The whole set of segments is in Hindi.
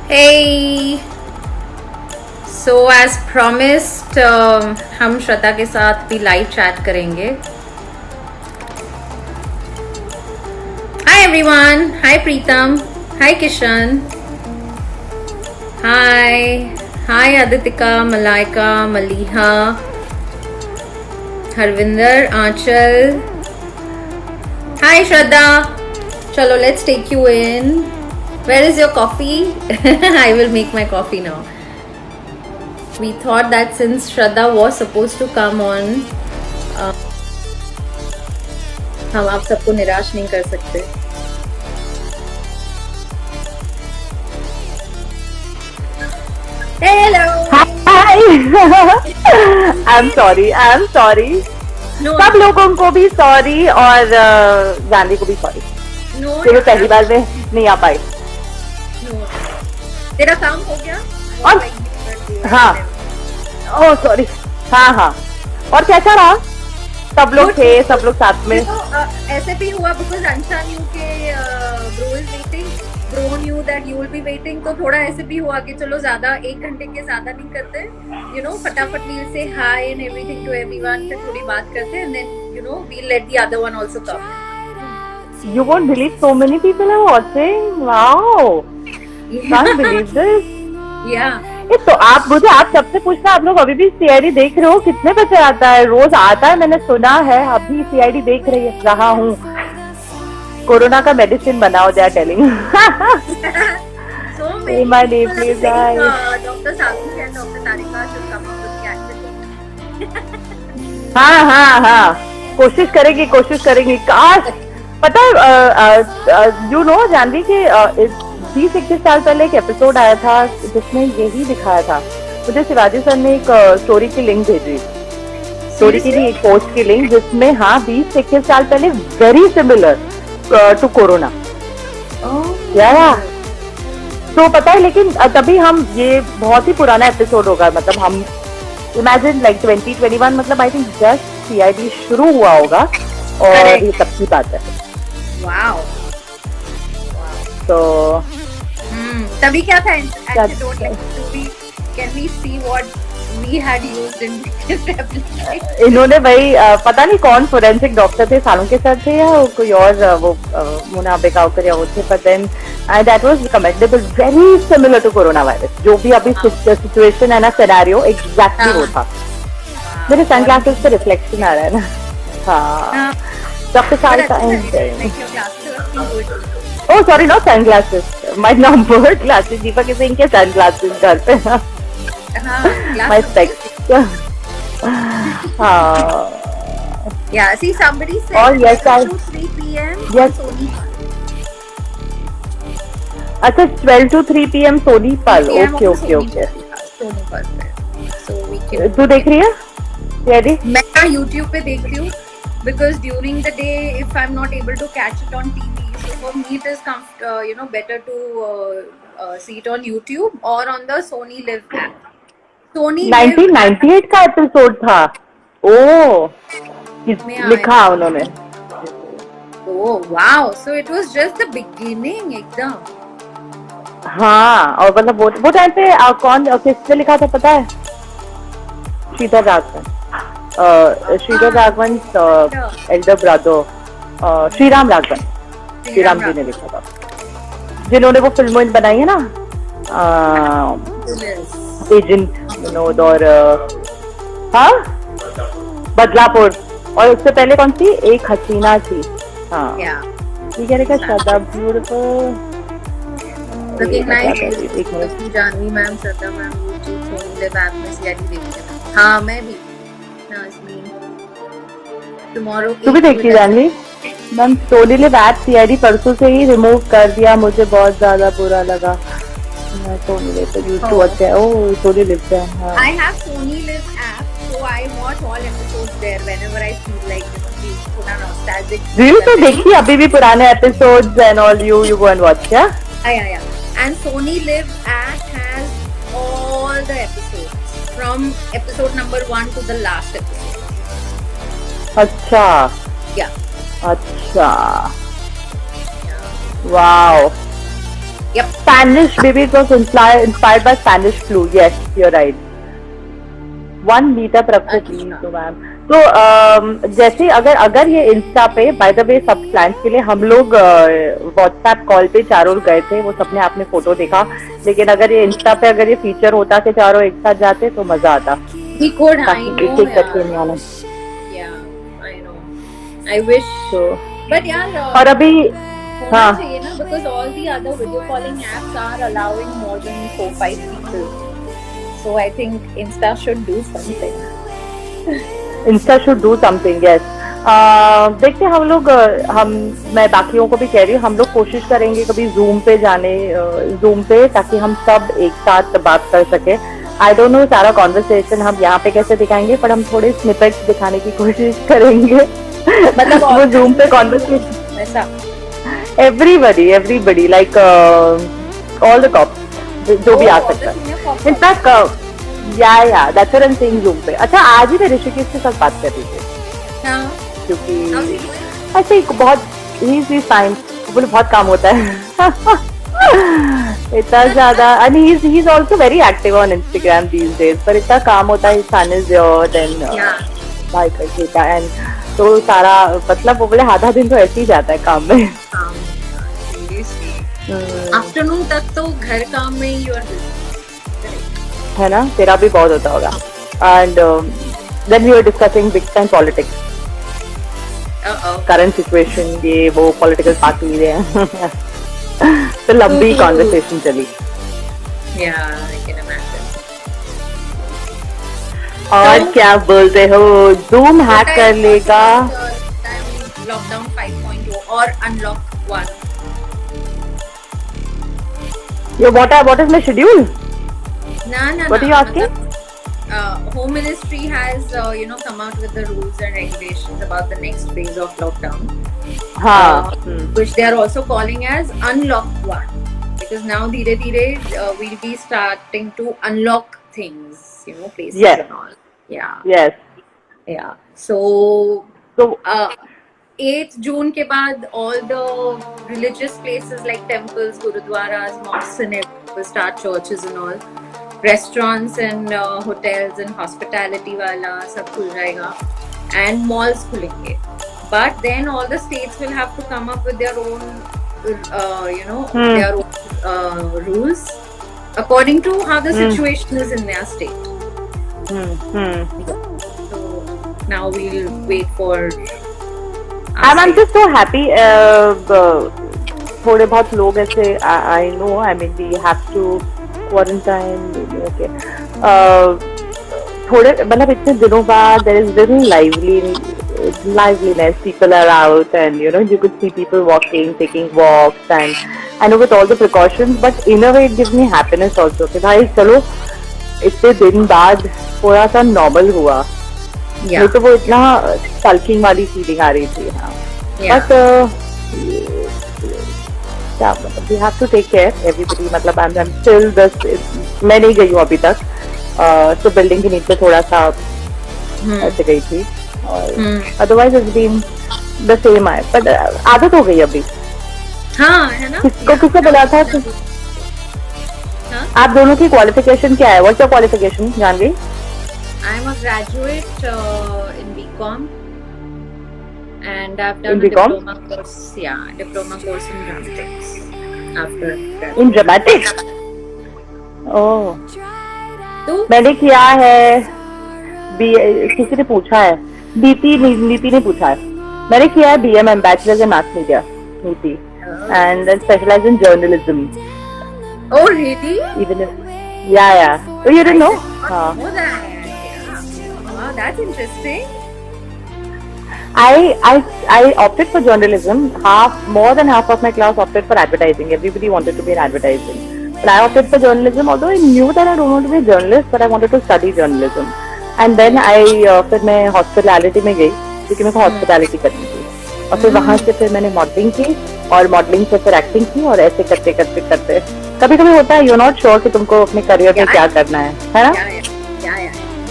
Hey, so as promised, हम श्रद्धा के साथ भी लाइव चैट करेंगे. Hi everyone. Hi Preetam. Hi Kishan. Hi Aditika, Malaika, Maliha, Harvinder, Aanchal. Hi Shraddha. Chalo, let's take you in. Where is your coffee? I will make my coffee now. We thought that since Shraddha was supposed to come on, हम आप सबको निराश नहीं कर सकते. Hello. Hi. I'm sorry. No. सब लोगों को भी सॉरी और गांधी को भी सॉरी. No. वो पहली बार में नहीं आ पाई. No. तेरा काम हो गया? और हाँ. Oh sorry. हाँ. और कैसा रहा? सब लोग थे, सब लोग साथ में. ऐसे भी हुआ because Ansha knew के bro is waiting. Bro knew that you will be waiting. तो थोड़ा ऐसे भी हुआ कि चलो ज़्यादा 1 घंटे के ज़्यादा नहीं करते. You know, फटाफट we'll say hi and everything to everyone. फिर थोड़ी बात करते and then you know we'll let the other one also come. You won't believe so many people are watching. Wow. Can't believe this. Yeah. तो आप सबसे पूछना, आप लोग अभी भी सीआईडी देख रहे हो? कितने बजे आता है? रोज आता है, मैंने सुना है. अभी सीआईडी देख रहा हूँ. कोरोना का मेडिसिन बनाओ, they are telling. So many my people name are is saying, Dr. Sakshi and Dr. Tarika should come up with the accident. हाँ. कोशिश करेंगी. काश पता है, यू नो जानवी के 20-21 साल पहले एक एपिसोड आया था जिसमें यही दिखाया था. मुझे शिवाजी सर ने एक स्टोरी की लिंक भेजी, स्टोरी की एक पोस्ट की लिंक, जिसमें 20-21 साल पहले वेरी सिमिलर टू कोरोना. तो पता है, लेकिन तभी हम, ये बहुत ही पुराना एपिसोड होगा, मतलब हम इमेजिन लाइक 2021, मतलब आई थिंक जस्ट सीआईडी शुरू हुआ होगा और ये तब की बात है. Wow. तो तभी क्या था antidote, like can we see what we had used in this? इन्होंने वही पता नहीं कौन फोरेंसिक डॉक्टर थे, सालुंके सर थे या कोई और, वो मुना बेगावकर या वो थे, but then that was recommendable, very similar to corona virus. जो भी अभी सिचुएशन है ना, सिनेरियो एग्जैक्टली वो था. मेरे सनग्लासेस पे रिफ्लेक्शन आ रहा है ना. हाँ. Doctor Sarika Oh, sorry, not sunglasses. My number glasses. Deepak is saying के sunglasses घर पे. My specs. Yeah, see, somebody said oh, yes, 12 to 3 p.m. Yes. Sony. अच्छा, 12 to 3 p.m. सोनी पर. Okay. सोनी पर. So we can. तू देख रही है? Ready? मैं YouTube पे देख रही हूँ because during the day if I'm not able to catch it on TV, so for me it is better to see it on YouTube or on the Sony Live app. Sony 1998 का एपिसोड था. ओह, लिखा उन्होंने. Oh wow, so it was just the beginning एकदम. हाँ, और मतलब वो टाइम पे कौन किसने लिखा था पता है? श्रीधर राघवन. Shridhar Raghavan elder brother Shriram Raghavan. श्रीराम जी ने लिखा था, जिन्होंने वो फिल्में बनाई है ना, एजेंट विनोद और हाँ बदलापुर, और उससे पहले कौन सी, एक हसीना थी. हाँ, ठीक है. Shraddha beautiful, looking nice. Janhvi ma'am, Shraddha ma'am, Sony Liv app में सीआईडी देखते हैं. हाँ, मैं भी. टुमारो तू भी देखती Janhvi? Ma'am Sony Liv app CID परसों से ही रिमूव कर दिया, मुझे बहुत ज्यादा बुरा लगा. मैं सोनी लिव पे यूज टू वॉच है. ओह, सोनी लिव पे. I have Sony Live app, so I watch all episodes there whenever I feel like थोड़ा nostalgic. Really? तो देखिए अभी भी पुराने episodes and all you go and watch, yeah? Yeah. And Sony Live app has all the episodes. from episode number 1 to the last episode. अच्छा Yeah. अच्छा, wow. Yep. Spanish, maybe it was inspired by Spanish flu. Yes, you're right. One meetup रखो प्लीज तो मैम. तो जैसे अगर ये इंस्टा पे, बाय द वे सब क्लाइंट्स के लिए हम लोग व्हाट्सएप कॉल पे चारों गए थे, वो सबने आपने फोटो देखा, लेकिन अगर ये इंस्टा पे अगर ये फीचर होता कि चारों एक साथ जाते तो मजा आता. We could, I ताकि know, एक एक करके नहीं आना. yeah, I know. I wish. तो But यार और अभी होना हाँ. चाहिए ना, because all the other video calling apps are allowing more than 4-5 people. So I think Insta should do something. Insta should do something. Yes, देखते हम लोग, मैं बाकियों को भी कह रही हूँ, हम लोग कोशिश करेंगे कभी जूम पे जाने, जूम पे, ताकि हम सब एक साथ बात कर सके. आई डोंट नो सारा कॉन्वर्सेशन हम यहाँ पे कैसे दिखाएंगे, पर हम थोड़े स्निपेट्स दिखाने की कोशिश करेंगे. मतलब वो जूम पे कॉन्वर्सेशन ऐसा everybody like all the cops जो भी आ सकता है. इनफैक्ट या that's what I am saying, Zoom पे. अच्छा, आज ही मैं ऋषिकेश के साथ बात कर रही थी, हाँ. क्योंकि ऐसे ही बहुत ही फाइन, बोले बहुत काम होता है. इतना ज्यादा, and he is also very active on Instagram these days, पर इतना काम होता है. सन इज योर देन भाई का बेटा, एंड तो सारा मतलब वो बोले आधा दिन तो ऐसे ही जाता है काम में. आफ्टरनून तक तो घर काम में ही है ना, तेरा भी बहुत होता होगा. And then we were discussing big time politics, current situation, ये वो पॉलिटिकल पार्टी है. तो लंबी कॉन्वर्सेशन चली. और क्या बोलते हो, जूम हैक कर लेगा. लॉकडाउन 5.0 और unlock 1. What is my schedule? No. What are you asking? Home Ministry has come out with the rules and regulations about the next phase of lockdown. Which they are also calling as unlock 1, because now dhire we'll be starting to unlock things, places and all. So 8th June के बाद all the religious places like temples, gurudwaras, mosques and everything will start, churches and all. Restaurants and hotels and hospitality वाला सब खुल जाएगा, and malls खुलेंगे. But then all the states will have to come up with their own, their own rules according to how the situation is in their state. So now we'll wait for. I'm just so happy. थोड़े बहुत लोग ऐसे, I know, I mean we have to quarantine. Okay. थोड़े मतलब इतने दिनों बाद there is very liveliness. People are out, and you could see people walking, taking walks, and I know with all the precautions, but in a way it gives me happiness also कि भाई चलो इतने दिन बाद थोड़ा सा नॉर्मल हुआ. नहीं तो वो इतना सल्किंग वाली फीलिंग आ रही थी. बट क्या मतलब, we have to take care everybody. मतलब आई एम स्टिल मैं नहीं गई हूँ अभी तक, तो बिल्डिंग के नीचे थोड़ा सा ऐसे गई थी, और otherwise it's been the same. है बट आदत हो गई अभी. हाँ है ना. किसको बोला था आप दोनों की क्वालिफिकेशन क्या है? What's your qualification Janvi? I am a graduate in BCom, and I've done a diploma course. Diploma course in dramatics after that. In dramatics? Oh. तो मैंने किया है, किसी ने पूछा है, नीति ने पूछा है. मैंने किया है BMM, Bachelor's in Mass Media, नीति, and then specialized in journalism. Oh really? Even if, yeah. Oh, you didn't know? Know that. Wow, that's interesting. I opted for journalism. More than half of my class opted for advertising. Everybody wanted to be in advertising, but I opted for journalism. Although I knew that I don't want to be a journalist, but I wanted to study journalism. And then फिर मैं hospitality में गई, क्योंकि मेरे को hospitality करनी थी. और फिर वहाँ से फिर मैंने मॉडलिंग की, और मॉडलिंग से फिर एक्टिंग की, और ऐसे करते करते कभी कभी होता है, you're not sure कि तुमको अपने करियर में क्या करना है ना?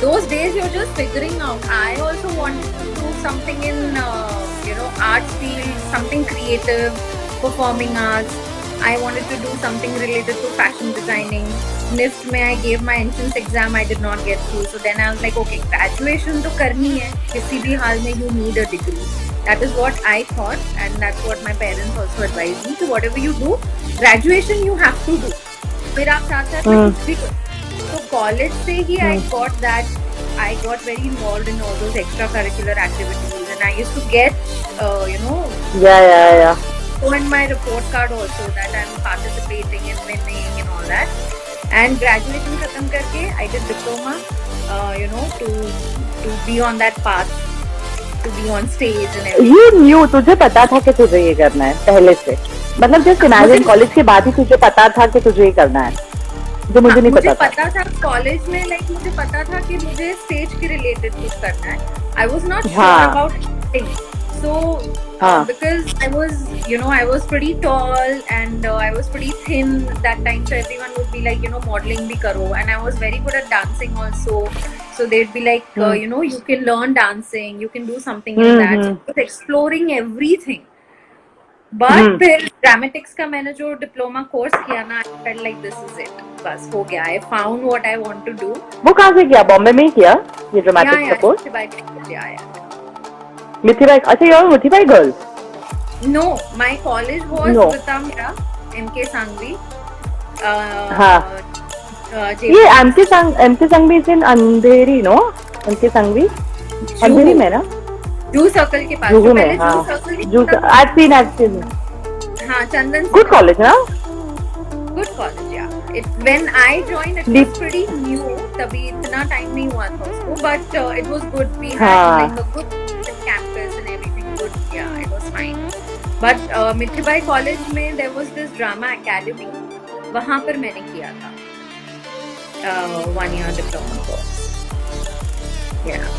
those days you're just figuring out. I also wanted to do something in arts field, something creative, performing arts. I wanted to do something related to fashion designing. NIFT में I gave my entrance exam, I did not get through. So then I was like, okay, graduation तो करनी है किसी भी हाल में, you need a degree. That is what I thought, and that's what my parents also advised me. So whatever you do, graduation you have to do. फिर आप साथ साथ में कुछ भी करो. So college से ही I got that. I got very involved in all those extracurricular activities, and I used to get, Yeah. So in my report card also that I'm participating and winning and all that. And graduation खत्म करके I did diploma, to be on that path, to be on stage and everything. You knew, तुझे पता था कि तुझे ये करना है पहले से, मतलब जस्ट इमेजिन कॉलेज के बाद ही तुझे पता था कि तुझे ये करना है, जो मुझे नहीं पता था कॉलेज में. लाइक मुझे पता था कि मुझे स्टेज के रिलेटेड कुछ करना है. I was not sure about anything. So because I was pretty tall and I was pretty thin that time, so everyone would be like, modeling bhi karo, and I was very good at dancing also. So they'd be like, you can learn dancing, you can do something in that. So I was exploring everything. But फिर dramatics का मैंने जो diploma course किया ना, I felt like this is it. बस हो गया. I found what I want to do. वो कहाँ से किया? बॉम्बे में ही किया ये ड्रामेटिक्स का कोर्स? मिथिबाई. अच्छा, you're a मिथिबाई girl? No, my college was Pitamira, MK Sangvi. ये MK Sangvi is in Andheri, no? MK Sangvi अंधेरी में ना? जू सर्कल के पास. जूहू में. I've seen. हाँ, चंदन. Good college, ना? Good college, yeah. When I joined, it was pretty new. तभी इतना time नहीं हुआ था उसको, but it was good. We had like a good campus and everything good. Yeah, it was fine. But मिथिबाई college में there was this drama academy. वहाँ पर मैंने किया था 1 year diploma course. Yeah.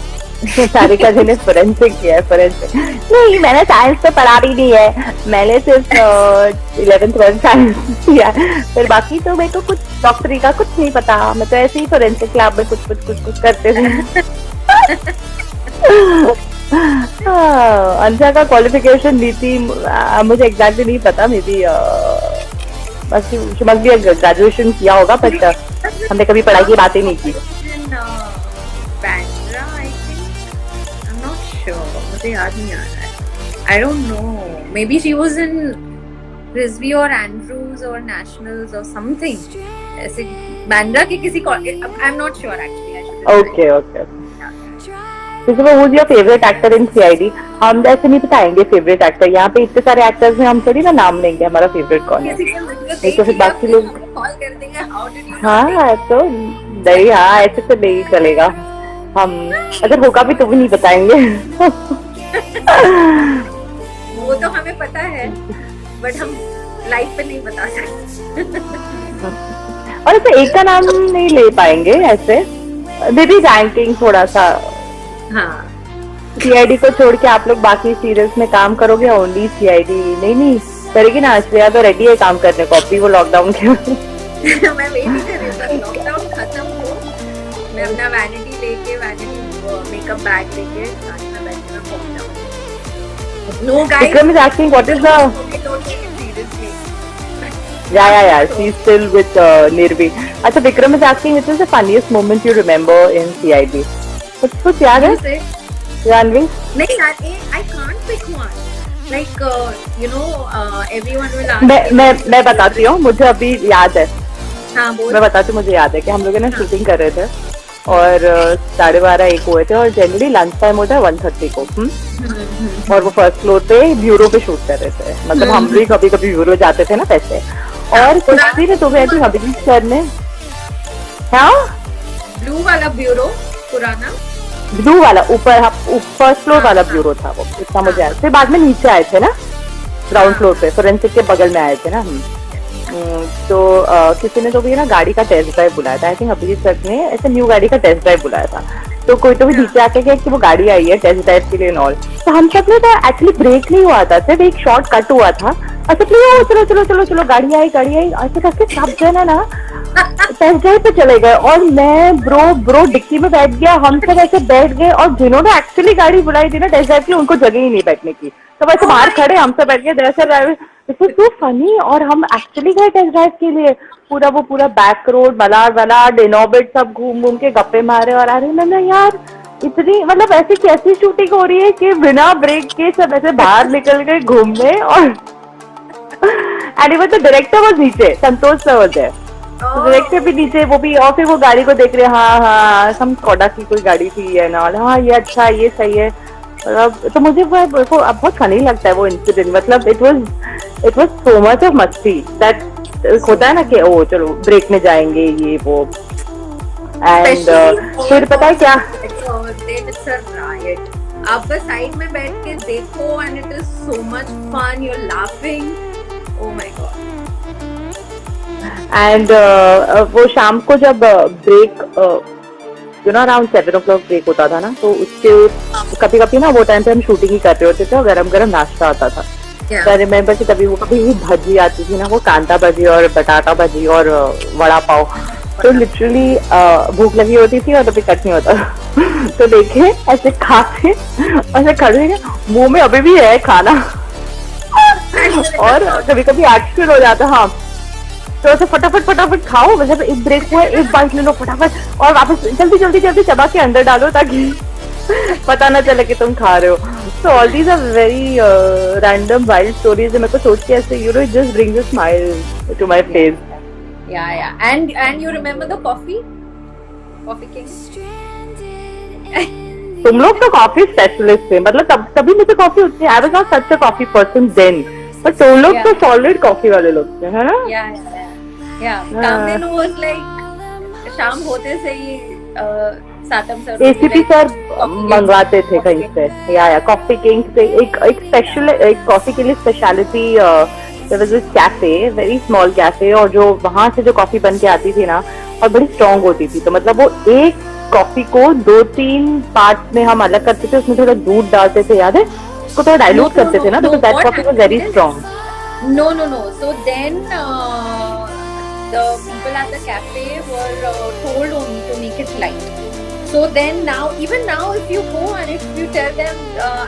Sarika जी ने फोरेंसिक किया है. फोरेंसिक नहीं, मैंने साइंस तो पढ़ा भी नहीं है, मैंने सिर्फ 11th 12th साइंस किया. फिर बाकी तो मेरे को कुछ डॉक्टरी का कुछ नहीं पता, मैं तो ऐसे ही फोरेंसिक लैब में कुछ करते थे. अंशा का क्वालिफिकेशन नीति मुझे एग्जैक्टली नहीं पता, मे बी बस ग्रेजुएशन किया होगा, बट हमने कभी पढ़ाई की बातें नहीं की. मुझे याद नहीं आ रहा है. I don't know. Maybe she was in Frisbee or Andrews or Nationals or something. ऐसे बैंड्रा के किसी college. I'm not sure actually. Okay. Who's your favorite actor in CID? हम ऐसे नहीं बताएंगे favorite actor. यहाँ पे इतने सारे actors हैं, हम थोड़ी ना नाम लेंगे हमारा favorite कौन है. नहीं तो फिर बाकी लोग कॉल कर देंगे. How did you? हाँ, तो नहीं, हाँ ऐसे तो नहीं चलेगा. हम अगर होगा भी तो भी नहीं बताएंगे. वो तो हमें पता है, बट हम लाइव पे नहीं बता सकते. और ऐसे एक का नाम नहीं ले पाएंगे ऐसे. दीदी रैंकिंग थोड़ा सा. हाँ, CID को छोड़ के आप लोग बाकी सीरियल्स में काम करोगे? ओनली CID नहीं करेगी ना? श्रेया तो रेडी है काम करने को, अभी वो लॉकडाउन के. मैं वेट ही कर रही हूँ लॉकडाउन खत्म हो, मैं अपना वैनिटी मेकअप बैग लेके मैं बैठ में पहुंच जाऊँ. No guys. Vikram is asking what is the. Don't take it seriously. Yeah. She's still with Nirvi. अच्छा, Vikram is asking which is the funniest moment you remember in CID? कुछ याद है? जानवी? नहीं यार, I can't pick one. Like everyone will ask. मैं बताती हूँ, मुझे अभी याद है. हाँ बोल. मैं बताती हूँ, मुझे याद है कि हम लोग ना शूटिंग कर रहे थे और 12:30-1 हुए थे, और जनरली लंच टाइम होता है 1:30 को. और वो फर्स्ट फ्लोर पे ब्यूरो पे शूट कर रहे थे. मतलब हम भी कभी ब्यूरो जाते थे ना पैसे. और किसी ने तो गए थे हबीबी सर ने. हाँ, ब्लू वाला ब्यूरो पुराना. ब्लू वाला ऊपर फर्स्ट फ्लोर वाला ब्यूरो था वो, इतना मुझे याद. फिर बाद में नीचे आए थे ना ग्राउंड फ्लोर पे, फोरेंसिक के बगल में आए थे ना हम. तो किसी ने तो भी ना गाड़ी का टेस्ट ड्राइव बुलाया था. आई थिंक अभिजीत सर ने ऐसे न्यू गाड़ी का टेस्ट ड्राइव बुलाया था. तो कोई तो भी नीचे आके कहे कि वो गाड़ी आई है टेस्ट ड्राइव के लिए ऑल. तो हम सब ने तो एक्चुअली ब्रेक नहीं हुआ था, सिर्फ एक शॉर्ट कट हुआ था. अच्छा चलो गाड़ी आई ऐसे करके सब जन है ना टेस्ट ड्राइव पे चले गए और मैं ब्रो डिक्की में बैठ गया, हम सब ऐसे बैठ गए और जिन्होंने एक्चुअली गाड़ी बुलाई थी ना टेस्ट ड्राइव की, उनको जगह ही नहीं बैठने की, तो वैसे Oh बाहर my खड़े हम सब बैठ गए that's drive. It was so funny. और हम एक्चुअली गए टेस्ट ड्राइव के लिए, पूरा बैक रोड मलाड वलाड इनोबिट सब घूम घूम के गप्पे मारे और आ रहे ना यार इतनी मतलब ऐसी कैसी शूटिंग हो रही है कि बिना ब्रेक के सब ऐसे बाहर निकल गए घूमने। और and even the director was नीचे, संतोष सर वाज देयर, डायरेक्टर भी नीचे, वो भी, और फिर वो गाड़ी को देख रहे हैं, हाँ सम स्कोडा की कोई गाड़ी थी है ना, हाँ ये अच्छा ये सही है। तो मुझे वो बहुत फनी लगता है वो इंसिडेंट, मतलब it was so much of मस्ती दैट होता है ना कि ओ चलो ब्रेक में जाएंगे ये वो। एंड फिर पता है क्या, आप बस साइड में बैठ के देखो and it is so much fun, you are laughing, oh my god. And वो शाम को जब break you know around 7 o'clock break होता था ना, तो उसके कभी कभी ना वो टाइम पे हम शूटिंग ही कर रहे होते थे और गरम गरम नाश्ता आता था। आई रिमेम्बर कि कभी भजी आती थी ना, वो कांदा भजी और बटाटा भजी और वड़ा पाव, तो लिटरली भूख लगी होती थी और कभी कट नहीं होता तो देखे ऐसे खाते ऐसे खड़े मुंह में अभी भी है खाना और कभी कभी एक्शन हो जाता। हाँ, तो ऐसे फटाफट खाओ, मतलब एक ब्रेक हुआ एक बाइट ले लो फटाफट और वापस जल्दी चबा के अंदर डालो ताकि पता ना चले कि तुम खा रहे हो। So all these are very random wild stories. मेरे को सोच के ऐसे you know it just brings a smile to my face. Yeah. And you remember the coffee king? तुम लोग तो कॉफी स्पेशलिस्ट थे, मतलब तभी मुझे कॉफी उतनी, I was not such a coffee person then, but तुम लोग तो सॉलिड कॉफी वाले लोग थे, है ना? Yeah. Kamenu was like शाम होते से ही सातम सर एसीपी सर मंगवाते थे कहीं से, या कॉफी किंग से एक स्पेशल एक कॉफी के लिए speciality cafe, very small cafe, और जो वहां से जो कॉफी बन के आती थी ना और बड़ी स्ट्रॉन्ग होती थी, तो मतलब वो एक कॉफी को 2-3 पार्ट में हम अलग करते थे, उसमें थोड़ा दूध डालते थे, याद है? उसको थोड़ा डाइल्यूट करते थे ना, because that coffee was very strong. No. So then the people at the cafe were told only to make it light. So then even now, if you go and if you tell them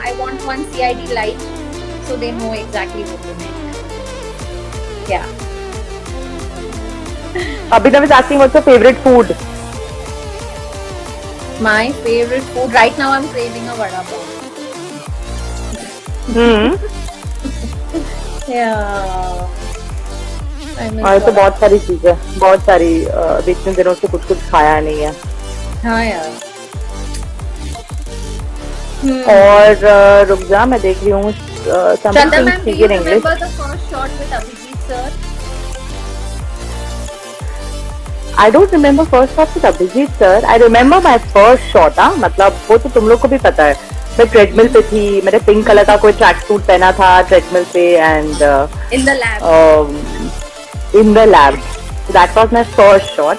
I want one CID light, so they know exactly what to make. Yeah. Abhinav is asking what's your favorite food? My favorite food right now, I'm craving a vada pav. Yeah. और तो बहुत सारी चीजें, बहुत सारी बीच दिनों से कुछ खाया नहीं है। हाँ यार। और रुक जा, मैं देख रही हूँ Chanda ma'am, do you remember the first shot with Abhijit sir? I don't remember first shot with Abhijit sir. I remember my first shot, हाँ, मतलब वो तो तुम लोग को भी पता है। मैं ट्रेडमिल पे थी, मैंने पिंक कलर का कोई ट्रैक सूट पहना था ट्रेडमिल पे, and in the lab. That was my first shot.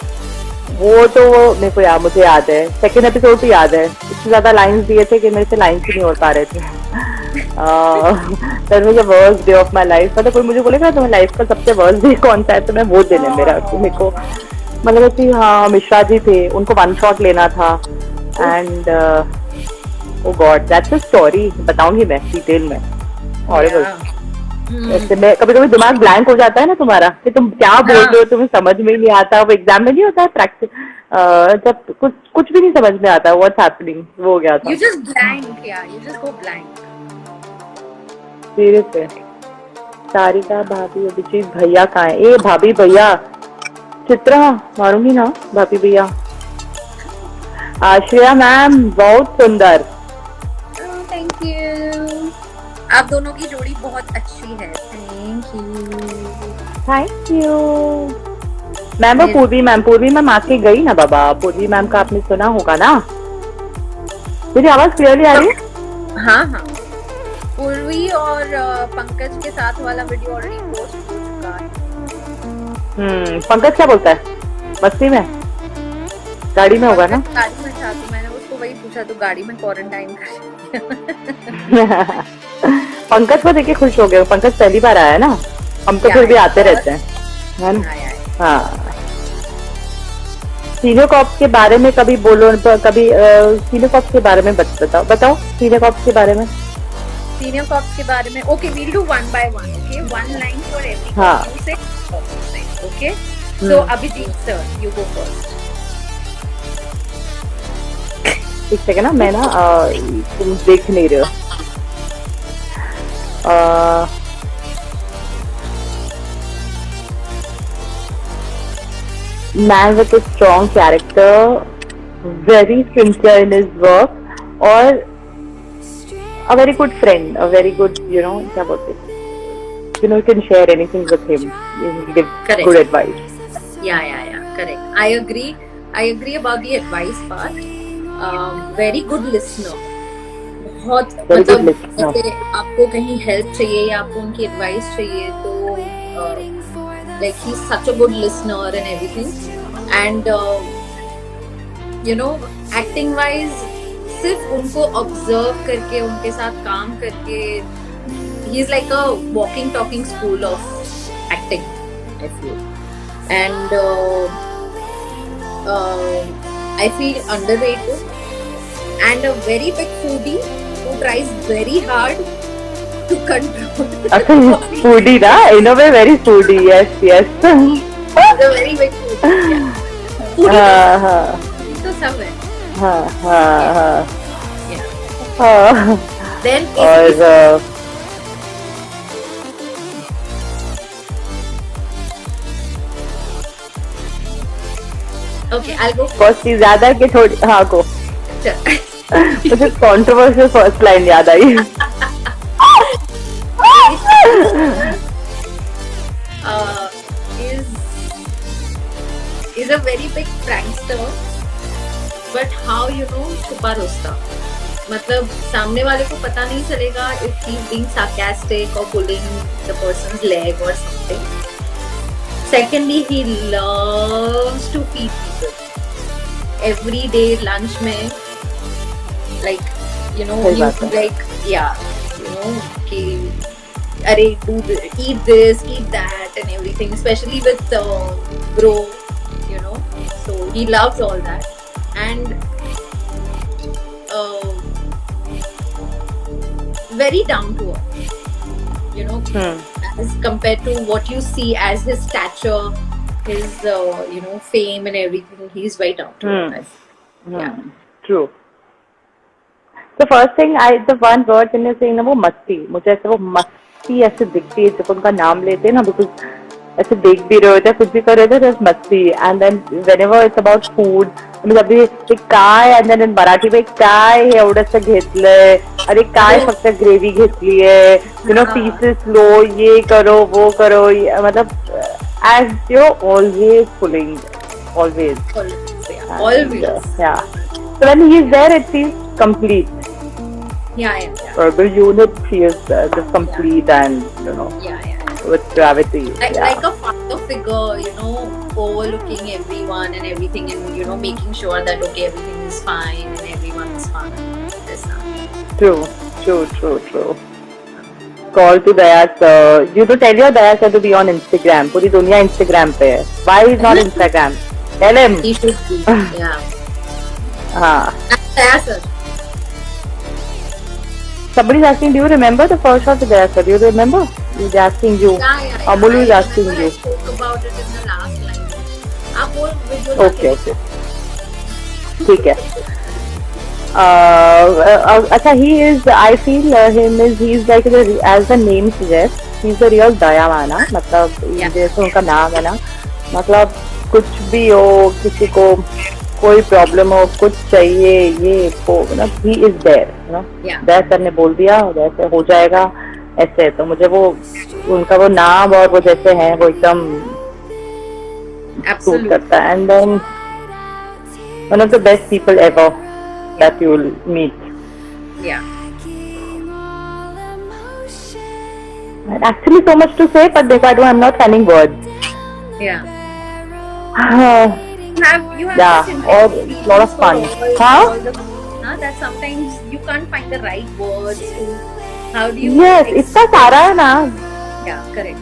वो तो मेरे को मुझे याद है, सेकेंड एपिसोड भी याद है, इतने ज्यादा लाइन्स दिए थे कि मेरे से लाइन्स ही नहीं हो पा रहे थे। That was the worst day of my life. मतलब कोई मुझे बोलेगा तुम्हारी लाइफ का सबसे वर्स्ट डे कौन सा है, तो मैं वो दिन है मेरा। मेरे को मतलब कि हाँ, मिश्रा जी थे, उनको 1 शॉट लेना था, and oh God, that's a story, बताऊंगी मैं डिटेल में। Horrible. ऐसे में कभी कभी दिमाग ब्लैंक हो जाता है ना तुम्हारा, कि तुम क्या बोल रहे हो, तुम्हें समझ में नहीं आता। वो एग्जाम में नहीं होता है प्रैक्टिस, जब कुछ भी नहीं समझ में आता व्हाट्स हैपनिंग, वो हो गया था। You just blank, yeah, you just go blank. Seriously. Sarika भाभी, अभिजीत भैया कहाँ है? ए भाभी भैया, चित्रा मारूंगी ना भाभी भैया। आश्रिया मैम बहुत सुंदर। थैंक यू, आप दोनों की जोड़ी बहुत अच्छी है। Thank you ma'am. वो पूर्वी मैम आके गई ना बाबा, पूर्वी मैम का आपने सुना होगा ना? मेरी आवाज क्लियरली आ रही है? हाँ, पूर्वी और पंकज के साथ वाला वीडियो ऑलरेडी पोस्ट हो चुका है। पंकज क्या बोलता है? मस्ती में गाड़ी में होगा ना? गाड़ी में था, तो मैंने उसको वही पूछा, तो गाड़ी में क्वारंटाइन कर पंकज को देख के खुश हो गए। पंकज पहली बार आया ना, हम तो फिर भी आते रहते हैं, है ना? हाँ, सीनियर कॉप्स के बारे में कभी बोलो, कभी सीनियर कॉप्स के बारे में बताओ सीनियर कॉप्स के बारे में। सीनियर कॉप्स के बारे में, okay we'll do one by one, okay, one line for every हाँ. you say, okay, so Abhijit sir you go first. एक सेकंड ना, मैं ना तुम देख नहीं रहे हो। Man with a strong character, very sincere in his work, और a very good friend, a very good, क्या बोलते हैं, you can share anything with him. You give Correct. good advice. Yeah, correct. I agree about the advice part. Very good listener. बहुत Very good मतलब listener. जैसे आपको कहीं हेल्प चाहिए या आपको उनकी एडवाइस चाहिए तो like he's such a good listener and everything, and acting wise सिर्फ उनको ऑब्जर्व करके उनके साथ काम करके he is like a walking talking school of acting, I feel, and I feel underrated and a very big foodie who tries very hard to control. अच्छा, foodie ना, in a way very foodie, yes. He's a very big foodie. Yeah. Foodie तो सब है. हाँ. Yeah. Then और okay, I'll go फर्स्ट चीज याद है कि थोड़ी, हाँ को मुझे कंट्रोवर्शियल फर्स्ट लाइन याद आई। is a very big prankster, but how छुपा रुस्ता, मतलब सामने वाले को पता नहीं चलेगा if he's being sarcastic or pulling the person's leg or something. Secondly, he loves to feed people. Every day lunch में, like he like कि अरे eat this, eat that and everything, especially with bro, so he loves all that, and very down to earth, as compared to what you see as his stature, his fame and everything. He's very down to earth. Yeah, true. The first thing the one word in your saying ना, वो मस्ती, मुझे ऐसे वो मस्ती ऐसे दिखती है जब उनका नाम लेते हैं ना, बिकॉज ऐसे देख भी रहे होते हैं, कुछ भी कर रहे होते हैं, मस्ती. And then whenever it's about food, जब भी काय, and then in मराठी में काय हे एवढंसं घेतलंय, अरे काय फक्त ग्रेव्ही घेतली आहे, पीसेस लो, ये करो वो करो, मतलब as always pulling, always. Yeah. So when he is there, it feels complete. Yeah. The unit feels just complete and with gravity. Like a father figure, overlooking everyone and everything, and making sure that okay, everything is fine and everyone is fine. That's not. True. Call to Daya sir. Tell your Daya sir to be on Instagram. पूरी दुनिया Instagram पे है. Why is not Instagram? Tell him. He should be. Yeah. हाँ. Daya sir. Somebody's asking, do you remember the first shot with Daya sir? Do you remember? He's asking you. Yeah. Amulu is asking you. I spoke about it in the last line. आप वो video Okay. ठीक है. अच्छा, he is, I feel he's like as the name suggests, he's the real Dayamana. मतलब जैसे उनका नाम है ना, मतलब कुछ भी हो, किसी को कोई प्रॉब्लम हो, कुछ चाहिए, ये वो, मतलब he is there, Daya sir ने बोल दिया, वैसे हो जाएगा, ऐसे. तो मुझे वो उनका वो नाम और वो जैसे है वो एकदम सूट करता है. And then one of the best people ever that you will meet. Yeah. Actually, so much to say, but I'm not finding words. Yeah. You have yeah, or a lot of fun. That sometimes you can't find the right words to. How do you? Yes, इतना सारा है ना. Yeah, correct.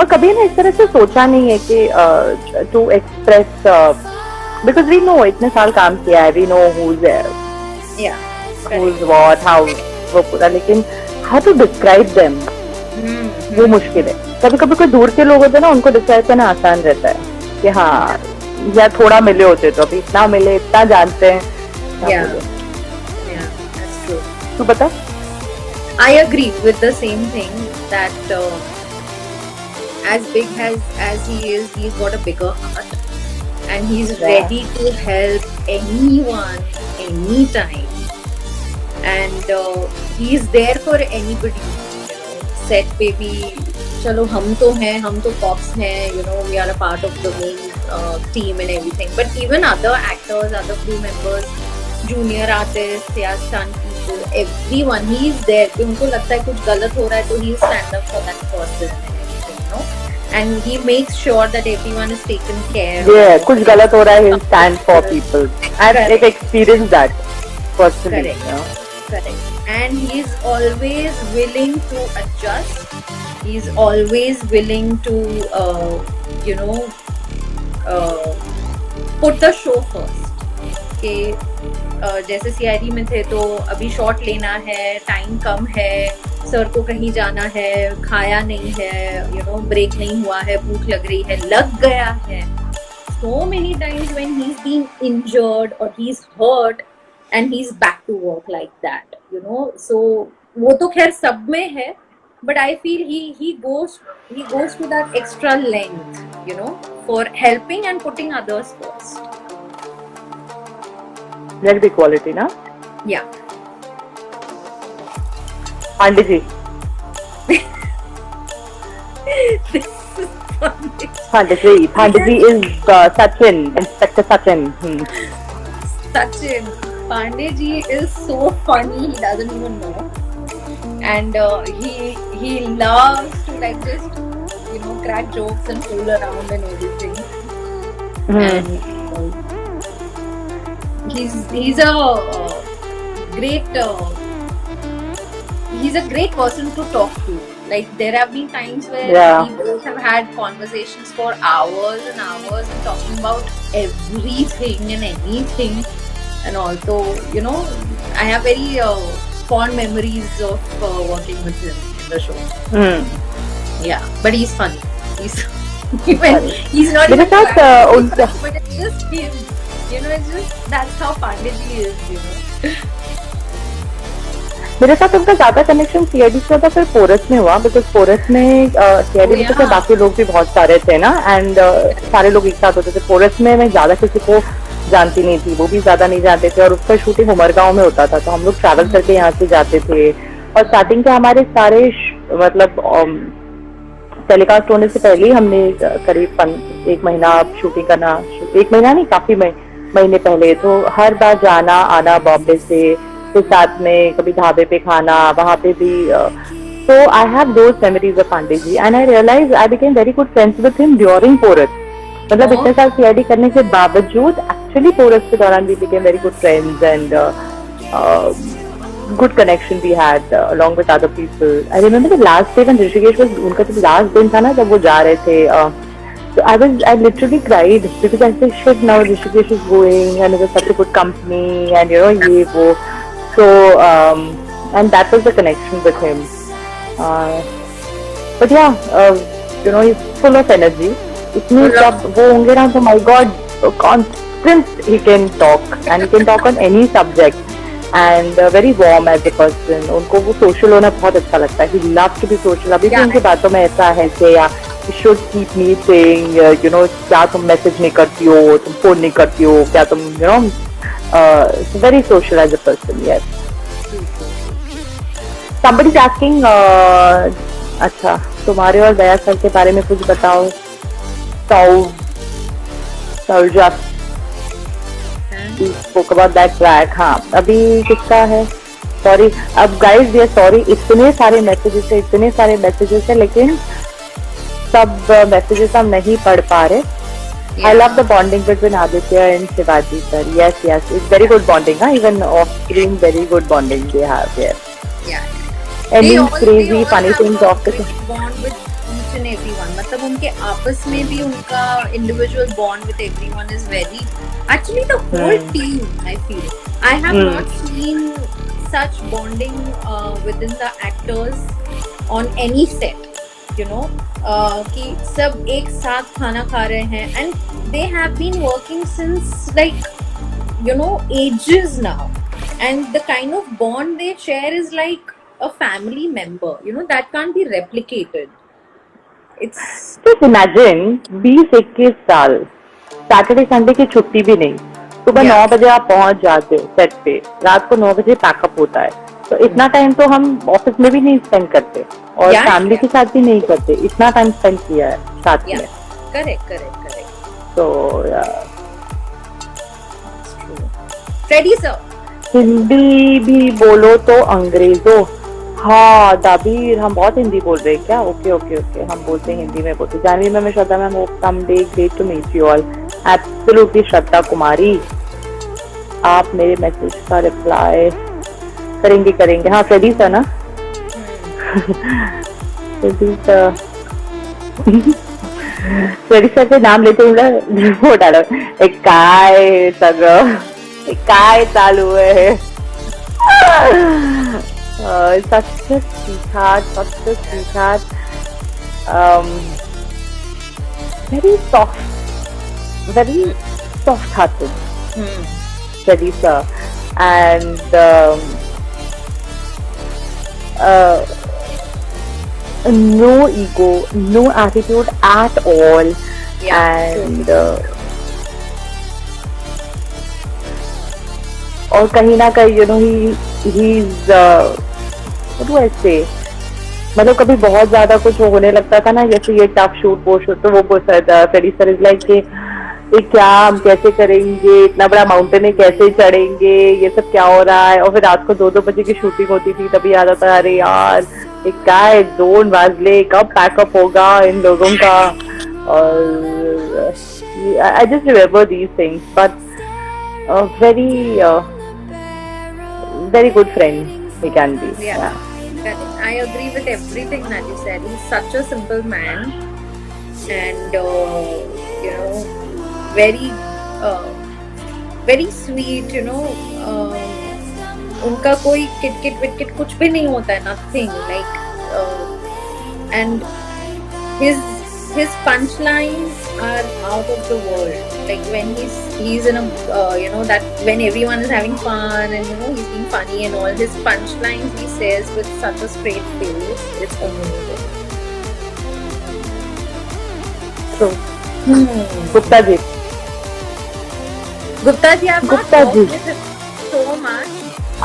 और कभी ना इस तरह से सोचा नहीं है कि to express, because we know इतने साल काम किया है, we know who's what, how, वो पूरा, लेकिन how to describe them वो मुश्किल है. कभी कभी कोई दूर के लोग होते हैं ना, उनको डिस्क्राइब करना आसान रहता है कि हाँ या थोड़ा मिले होते तो अभी इतना मिले, इतना जानते हैं. That's true. तू बता. I agree with the same thing that as big as he is, he's got a bigger heart and he's ready to help anyone, anytime, and he's there for anybody. Set पे भी चलो हम तो हैं, हम तो cops हैं, you know, we are a part of the main team and everything, but even other actors, other crew members, junior artists या stunt people, everyone, he is there. कि उनको लगता है कुछ गलत हो रहा है तो he will stand up for that person and everything, you know, and he makes sure that everyone is taken care of. Yeah, कुछ गलत हो रहा है, he'll stand for people. I've experienced that personally. Correct. And he is always willing to adjust. He is always willing to, you know, put the show first. कि जैसे CID में थे तो अभी शॉट लेना है, टाइम कम है, सर को कहीं जाना है, खाया नहीं है, you know, ब्रेक नहीं हुआ है, भूख लग रही है, लग गया है. So many times when he's being injured or he's hurt and he's back to work like that, you know. So वो तो खैर सब में है, but I feel he goes to that extra length, you know, for helping and putting others first. That be quality, na? Yeah. Pandey ji. Pandey ji is Sachin, Inspector Sachin. Sachin. Pandey ji is so funny, he doesn't even know. And he loves to like just, you know, crack jokes and fool around and everything. And he's a great person to talk to. Like there have been times where we both have had conversations for hours and hours and talking about everything and anything. And also, you know, I have very fond memories of working with him in the show. Yeah, but he's funny. He's not even but it's just him. You know, it's just that's how Pandey ji is, you know. मेरे साथ उनका ज्यादा कनेक्शन CID से था, फिर पोरस में हुआ, बिकॉज पोरस में CID में तो बाकी लोग भी बहुत सारे थे ना, एंड सारे लोग एक साथ होते थे. पोरस में मैं ज्यादा किसी को जानती नहीं थी, वो भी ज्यादा नहीं जानते थे, और उसका शूटिंग उमरगांव में होता था, तो हम लोग ट्रैवल करके यहाँ से जाते थे. और स्टार्टिंग के हमारे सारे मतलब टेलीकास्ट होने से पहले हमने करीब 1 महीना शूटिंग करना, 1 महीना नहीं, काफी महीने पहले, तो हर बार जाना आना बॉम्बे से, फिर साथ में कभी ढाबे पे खाना, वहाँ पे भी. So I have those memories of Pandey ji, and I realized I became very good friends with him during Porus. मतलब इतने साल CID करने के बावजूद actually Porus के दौरान we became very good friends, and good connection we had along with other people. I remember the last day when Rishikesh was, उनका जब last दिन था ना, जब वो जा रहे थे, so I literally cried because I said shit, now Rishikesh is going and it was such a good company and you know ये वो. So and that was the connection with him. But yeah, you know, he's full of energy. इतनी जब वो होंगे ना, तो my God, constant he can talk and he can talk on any subject, and very warm as a person. उनको वो social होना बहुत अच्छा लगता है. He loves to be social. अभी भी उनकी बातों में ऐसा है कि या you should keep me saying, you know, क्या तुम मैसेज नहीं करती हो, तुम फोन नहीं करती हो, क्या तुम, you know, very social as a person. Yes. Somebody is asking, अच्छा तुम्हारे और दया सर के बारे में कुछ बताओ. Saurja spoke about that track. हाँ, अभी किसका है? Sorry, अब guys we are sorry, इतने सारे मैसेजेस है, लेकिन सब मैसेजेस हम नहीं पढ़ पा रहे. I love the bonding between Aditya and Shivaji sir. Yes, it's very good bonding. Even off screen, very good bonding they have. Yes. Yeah. Any crazy funny things off the bond with each each and everyone. मतलब उनके आपस में भी उनका individual bond with everyone is very. Actually, the whole team, I feel. I have not seen such bonding within the actors on any set. You know, कि सब एक साथ खाना खा रहे हैं, and they have been working since like, you know, ages now, and the kind of bond they share is like a family member. You know, that can't be replicated. It's just imagine 20-21 साल, सैटरडे संडे की छुट्टी भी नहीं, सुबह 9 बजे आप पहुंच जाते हो सेट पे, रात को 9 बजे पैकअप होता है, तो इतना टाइम तो हम ऑफिस में भी नहीं स्पेंड करते और फैमिली के साथ भी नहीं करते, इतना टाइम स्पेंड किया है साथ में. करेक्ट. तो फ्रेडी सर, हिंदी भी बोलो तो अंग्रेजों. हाँ दाबीर, हम बहुत हिंदी बोल रहे हैं क्या? ओके, हम बोलते हैं, हिंदी में बोलते. Janhvi ma'am, Shraddha ma'am, hope someday great to meet you all. Absolutely Shraddha Kumari, आप मेरे मैसेज का रिप्लाई करेंगे. हाँ फ्रेडी सर ना, फ्रेडी सर के नाम लेते हुए वो डालो, एक काय चालू है. such a sweetheart, very soft hearted, Freddie sir, and no ego, no attitude at all. And और कहीं ना कहीं you know he's what do I say, मतलब कभी बहुत ज्यादा कुछ होने लगता था ना, जैसे ये टफ शूट वो शूट, तो वो फ्रेडी सर इज लाइक कि ये क्या, हम कैसे करेंगे, इतना बड़ा माउंटेन है कैसे चढ़ेंगे, ये सब क्या हो रहा है. और फिर रात को 2-2 बजे की शूटिंग होती थी, तभी याद आता अरे यार एक क्या है, 2 बजे कब पैकअप होगा इन लोगों का. और I just remember these things, but very good friend he can be. I agree with everything that you said. He's such a simple man, and you know, very sweet. You know, उनका कोई किट कुछ भी नहीं होता है, nothing like, and his punchlines are out of the world. Like when he's in a you know, that when everyone is having fun and you know he's being funny and all, his punchlines he says with such a straight face, it's amazing. So Gupta ji, I've not worked with him so much.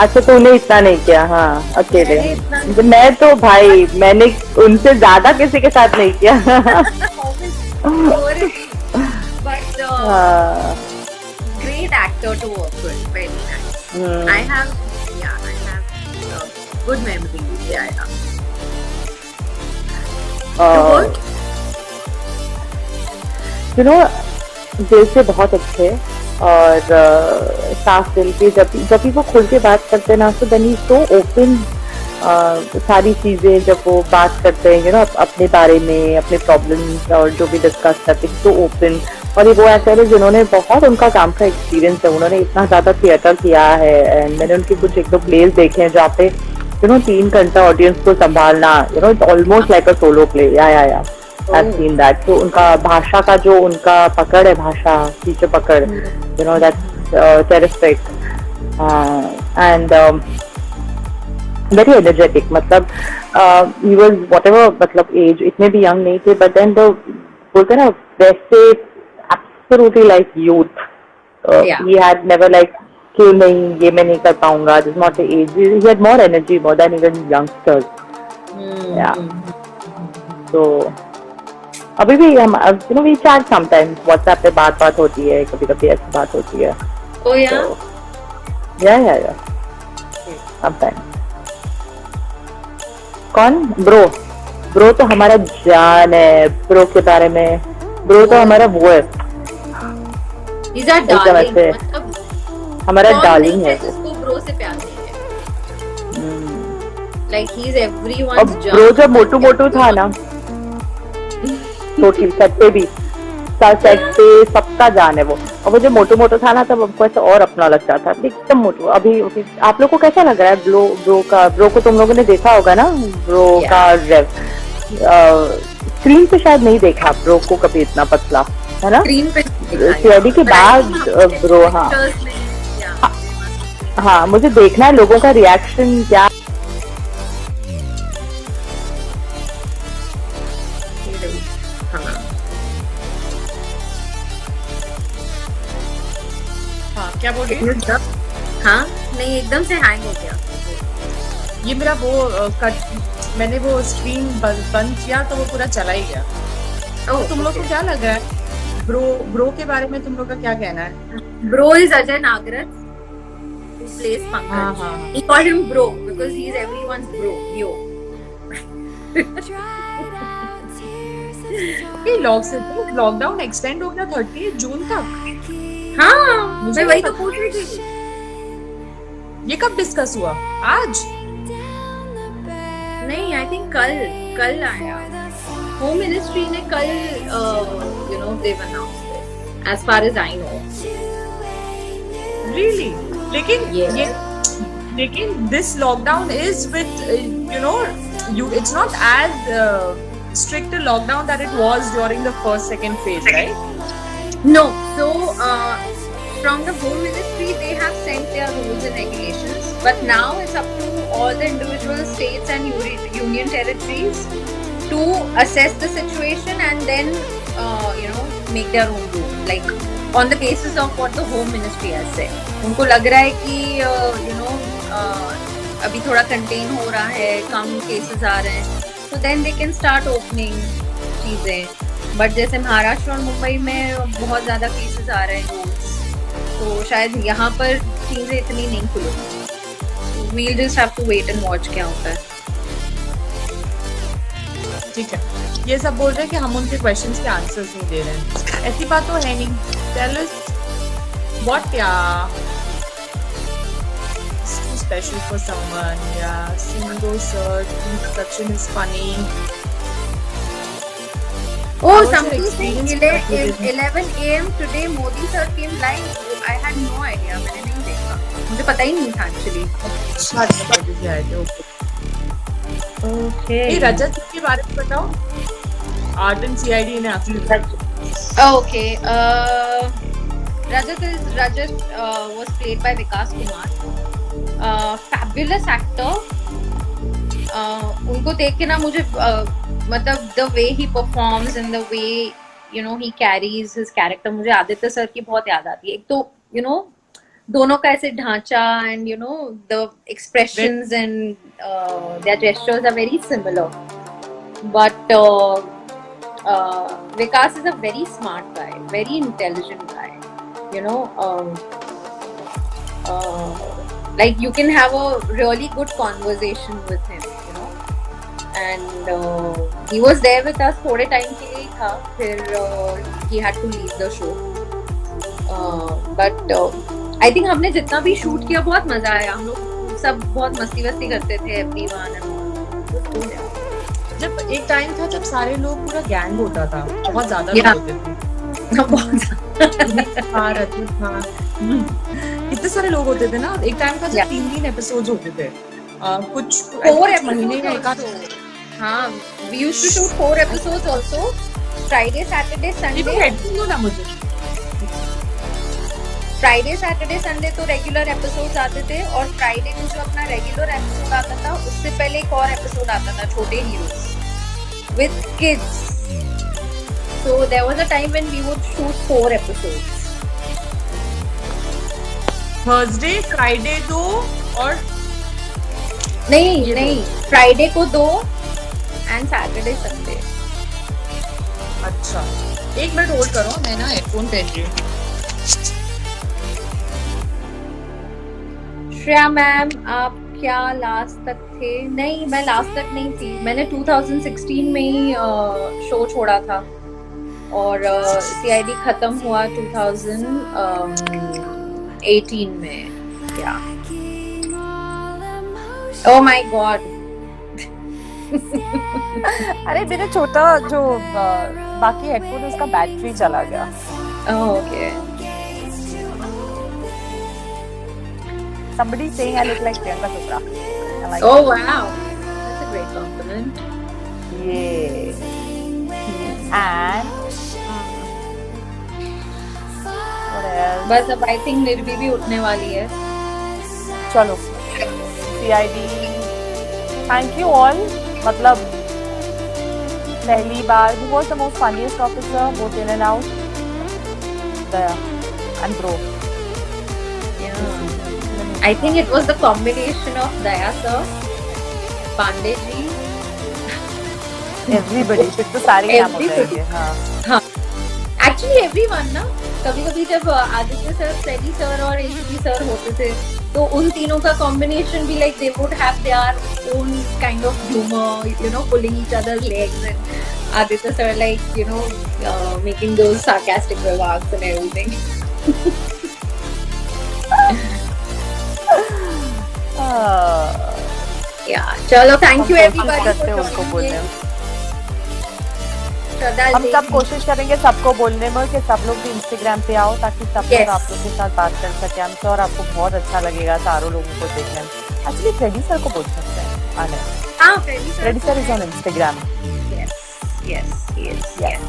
अच्छा, तूने इतना नहीं किया. हाँ अकेले. मैं तो भाई, मैंने उनसे ज्यादा किसी के साथ नहीं किया. But great actor to work with, very nice. I have good memories. You know, दिल से बहुत अच्छे और साफ दिल के. जब भी वो खुल के बात करते हैं ना, तो देन ही सो ओपन. सारी चीजें जब वो बात करते हैं, यू नो, अपने बारे में, अपने प्रॉब्लम्स और जो भी डिस्कस करते हैं, तो ओपन. और ये वो ऐसे है जिन्होंने बहुत, उनका काम का एक्सपीरियंस है, उन्होंने इतना ज्यादा थिएटर किया है. एंड मैंने उनके कुछ 1-2 प्लेस देखे हैं जहाँ पे यू नो 3 घंटा ऑडियंस को संभालना, you know, it's almost like a solo play. या I've seen that. तो उनका भाषा का जो उनका पकड़ है, भाषा पीछे पकड़, you know, that's terrific. And very energetic. मतलब he was whatever, मतलब age इतने भी young नहीं थे, but then the बोलते ना वैसे absolutely like youth. He had never like कि नहीं ये मैं नहीं कर पाऊंगा. This is not the age. He had more energy, more than even youngsters. Yeah. So अभी भी हम you know we chat sometimes, WhatsApp पे बात होती है, कभी ऐसी बात होती है. Oh yeah. So, yeah. Sometimes. कौन? ब्रो तो हमारा जान है. ब्रो के बारे में, ब्रो तो हमारा वो है. He's our darling. मतलब हमारा डार्लिंग है. उसको ब्रो से प्यार नहीं है. Like he's everyone's जान. ब्रो जब मोटू था ना, टोटली सेट पे भी, सेट पे सबका जान है वो। और वो जो मोटो मोटो था ना, तब हमको ऐसा और अपना लगता था एकदम मोटो। अभी आप लोग को कैसा लग रहा है ब्रो को तुम लोगों ने देखा होगा ना, ब्रो का स्क्रीन पे शायद नहीं देखा ब्रो को कभी इतना पतला, है ना? स्क्रीन पे सीआईडी के बाद ब्रो, हाँ हाँ, मुझे देखना है लोगों का रिएक्शन क्या। हाँ, क्या बोल रही है? हाँ नहीं, एकदम से हैंग हो गया ये मेरा वो मैंने वो स्क्रीन बंद किया तो वो पूरा चला ही गया। तो तुम लोग को क्या लग रहा है ब्रो के बारे में, तुम लोग का क्या कहना है? Bro is Ajay Nagrath, who plays Pankaj. We call him bro because he is everyone's bro. Yo. ये लॉकडाउन एक्सटेंड हो गया 30 जून तक। हाँ, मैं वही तो पूछ रही थी। ये कब डिस्कस हुआ? आज? नहीं, आई थिंक कल आया। होम मिनिस्ट्री ने कल they've announced it, as far as I know. Really? लेकिन this lockdown is with it's not as strict a lockdown that it was during the second phase, right? No. So from the Home Ministry, they have sent their rules and regulations, but now it's up to all the individual states and union territories to assess the situation and then make their own rule, like on the basis of what the Home Ministry has said. उनको लग रहा है कि अभी थोड़ा कंटेन हो रहा है, कम केसेस आ रहे हैं, so then they can start opening चीजें। बट जैसे महाराष्ट्र और मुंबई में बहुत ज्यादा केसेस आ रहे हैं रोज, तो शायद यहाँ पर चीजें इतनी नहीं खुलेंगी। We'll just have to wait and watch क्या होता है। ठीक है, ये सब बोल रहे हैं कि हम उनके क्वेश्चंस के आंसर्स नहीं दे रहे हैं, ऐसी बात तो है नहीं। Tell us what special for someone, single sir, introduction is funny. Oh, something saying 11 AM today Modi sir came live. I had no idea, मैंने नहीं देखा, मुझे पता ही नहीं था actually. Okay. रजत के बारे में बताओ। आर्ट एंड सीआईडी ने Okay. Rajat was played by Vikas Kumar. Fabulous actor. उनको देख के ना मुझे मतलब the way he performs and the way he carries his character, मुझे आदित्य सर की बहुत याद आती है। एक तो दोनों का ऐसे ढांचा and the expressions and their gestures are very similar, but Vikas is a very smart guy, very intelligent guy, like you can have a really good conversation with him, and he was there with us थोड़े टाइम के लिए था, फिर he had to leave the show, but I think हमने जितना भी शूट किया बहुत मजा आया, हम लोग सब बहुत मस्ती करते थे, everyone and जब एक टाइम था जब सारे लोग पूरा गैंग होता था, बहुत ज्यादा लोग होते थे, बहुत कितने सारे लोग होते थे ना। एक टाइम था जब 3 एपिसोड्स होते थे, कुछ महीने या एक आध। हाँ, we used to shoot 4 episodes also, Friday, Saturday, Sunday. Friday Saturday Sunday तो रेगुलर एपिसोड्स आते थे, और फ्राइडे को जो अपना रेगुलर एपिसोड आता था उससे पहले एक और एपिसोड आता था, छोटे heroes with kids, so there was a time when we would shoot 4 episodes. Thursday Friday 2 और नहीं फ्राइडे को 2 एंड सैटरडे संडे। अच्छा, एक मिनट होल्ड करो, मैं ना हेडफोन पहन रही हूँ। श्रेया मैम, आप क्या लास्ट तक थे? नहीं, मैं लास्ट तक नहीं थी, मैंने 2016 में ही शो छोड़ा था, और सीआईडी खत्म हुआ 2018 में। क्या? ओह माय गॉड, अरे मेरा छोटा जो बाकी हेडफोन उसका बैटरी चला गया. Oh, okay. Somebody saying I look like Priyanka Chopra. I like Oh it. wow, that's a great compliment. Yeah. And what else? बस अब I think निर्भी भी उठने वाली है. चलो CID. Thank you all. मतलब पहली बार who was the most funniest officer both in and out? Daya and Bro. Yeah. I think it was the combination of Daya sir, Pandey ji. Everybody. फिर तो सारे नाम हो Everybody. जाएंगे. हाँ. Actually everyone ना, कभी-कभी जब आदित्य सर, फ्रेडी सर और एसीपी सर होते थे, तो उन तीनों का combination भी like they would have their own kind of humor, you know, pulling each other's legs, and Aditya sir like, you know, making those sarcastic remarks and everything. Yeah, चलो thank you everybody for उनको joining बोलने in. में. श्रद्धा हम जी. सब कोशिश करेंगे सबको बोलने में कि सब लोग भी इंस्टाग्राम पे आओ ताकि सब Yes. लोग आप लोग के साथ बात कर सके. I'm sure आपको बहुत अच्छा लगेगा चारों लोगों को देखने में. एक्चुअली फ्रेडी सर को बोल सकते हैं आने. हाँ, Freddy sir. Freddy sir is on Instagram. Yes, yes, yes, yes.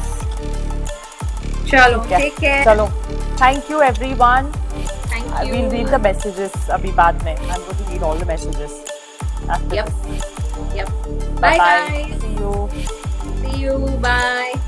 चलो, take care. चलो, thank you everyone. Thank I you. will read the messages अभी बाद में. I'm going to read all the messages. After Yep. this. Yep. Bye Bye, bye. guys. See you. See you. Bye.